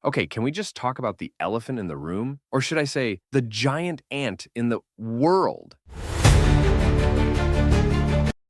Okay, can we just talk about the elephant in the room? Or should I say, the giant ant in the world?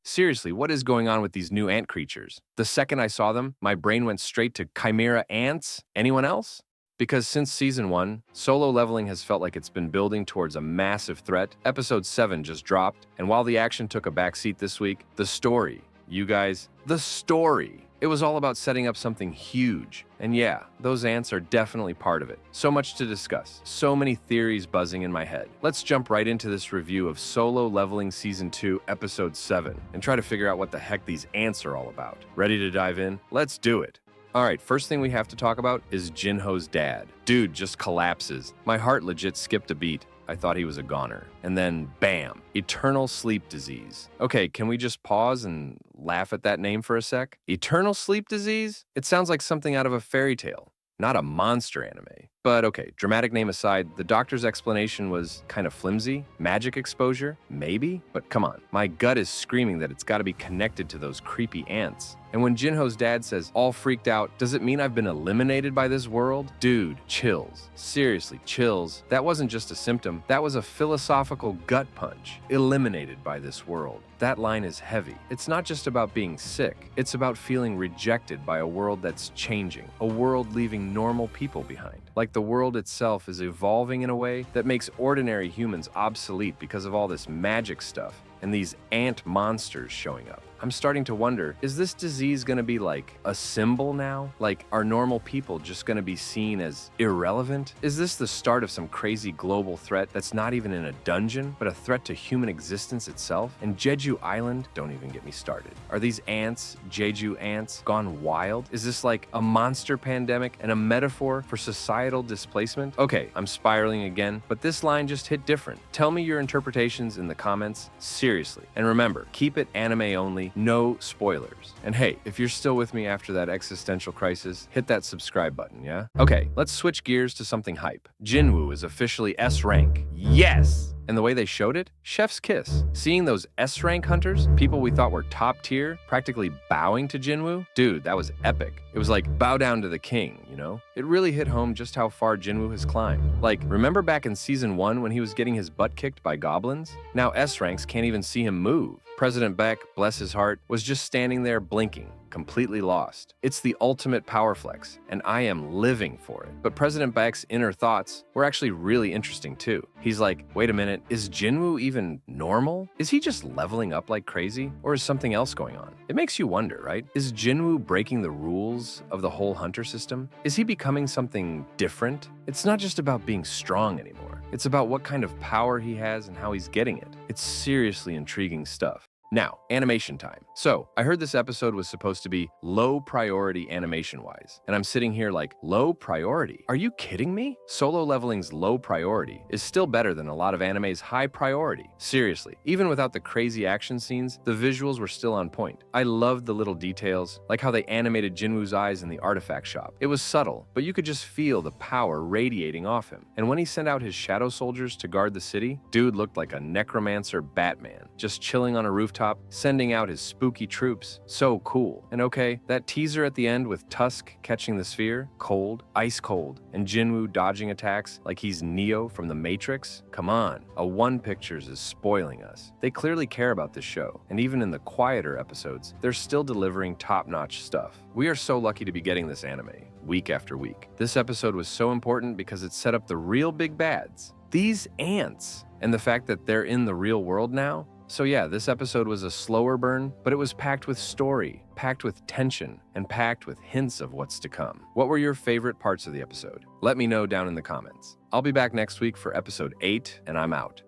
Seriously, what is going on with these new ant creatures? The second I saw them, my brain went straight to chimera ants. Anyone else? Because since season 1, Solo Leveling has felt like it's been building towards a massive threat. Episode 7 just dropped, and while the action took a backseat this week, the story, you guys, the story. It was all about setting up something huge. And yeah, those ants are definitely part of it. So much to discuss. So many theories buzzing in my head. Let's jump right into this review of Solo Leveling Season 2, Episode 7, and try to figure out what the heck these ants are all about. Ready to dive in? Let's do it. Alright, first thing we have to talk about is Jinho's dad. Dude just collapses. My heart legit skipped a beat. I thought he was a goner. And then, bam, eternal sleep disease. Okay, can we just pause and laugh at that name for a sec? Eternal sleep disease? It sounds like something out of a fairy tale, not a monster anime. But okay, dramatic name aside, the doctor's explanation was kind of flimsy. Magic exposure? Maybe? But come on, my gut is screaming that it's gotta be connected to those creepy ants. And when Jinho's dad says, all freaked out, does it mean I've been eliminated by this world? Dude, chills. Seriously, chills. That wasn't just a symptom, that was a philosophical gut punch. Eliminated by this world. That line is heavy. It's not just about being sick, it's about feeling rejected by a world that's changing, a world leaving normal people behind. Like the world itself is evolving in a way that makes ordinary humans obsolete because of all this magic stuff and these ant monsters showing up. I'm starting to wonder, is this disease gonna be like a symbol now? Like, are normal people just gonna be seen as irrelevant? Is this the start of some crazy global threat that's not even in a dungeon, but a threat to human existence itself? And Jeju Island, don't even get me started. Are these ants, Jeju ants, gone wild? Is this like a monster pandemic and a metaphor for societal displacement? Okay, I'm spiraling again, but this line just hit different. Tell me your interpretations in the comments, seriously. And remember, keep it anime only, no spoilers. And hey, if you're still with me after that existential crisis, hit that subscribe button, yeah? Okay, let's switch gears to something hype. Jinwoo is officially S rank. Yes! And the way they showed it, chef's kiss. Seeing those S-rank hunters, people we thought were top tier, practically bowing to Jinwoo, dude, that was epic. It was like, bow down to the king, you know? It really hit home just how far Jinwoo has climbed. Like, remember back in Season 1 when he was getting his butt kicked by goblins? Now S-ranks can't even see him move. President Beck, bless his heart, was just standing there blinking, completely lost. It's the ultimate power flex, and I am living for it. But President Beck's inner thoughts were actually really interesting too. He's like, wait a minute, is Jinwoo even normal? Is he just leveling up like crazy? Or is something else going on? It makes you wonder, right? Is Jinwoo breaking the rules of the whole hunter system? Is he becoming something different? It's not just about being strong anymore. It's about what kind of power he has and how he's getting it. It's seriously intriguing stuff. Now, animation time. So, I heard this episode was supposed to be low priority animation-wise, and I'm sitting here like, low priority? Are you kidding me? Solo Leveling's low priority is still better than a lot of anime's high priority. Seriously, even without the crazy action scenes, the visuals were still on point. I loved the little details, like how they animated Jinwoo's eyes in the artifact shop. It was subtle, but you could just feel the power radiating off him. And when he sent out his shadow soldiers to guard the city, dude looked like a necromancer Batman, just chilling on a rooftop, sending out his spooky troops. So cool. And okay, that teaser at the end with Tusk catching the sphere, cold, ice cold, and Jinwoo dodging attacks like he's Neo from the Matrix? Come on, A1 Pictures is spoiling us. They clearly care about this show, and even in the quieter episodes, they're still delivering top-notch stuff. We are so lucky to be getting this anime, week after week. This episode was so important because it set up the real big bads. These ants, and the fact that they're in the real world now. So yeah, this episode was a slower burn, but it was packed with story, packed with tension, and packed with hints of what's to come. What were your favorite parts of the episode? Let me know down in the comments. I'll be back next week for episode 8, and I'm out.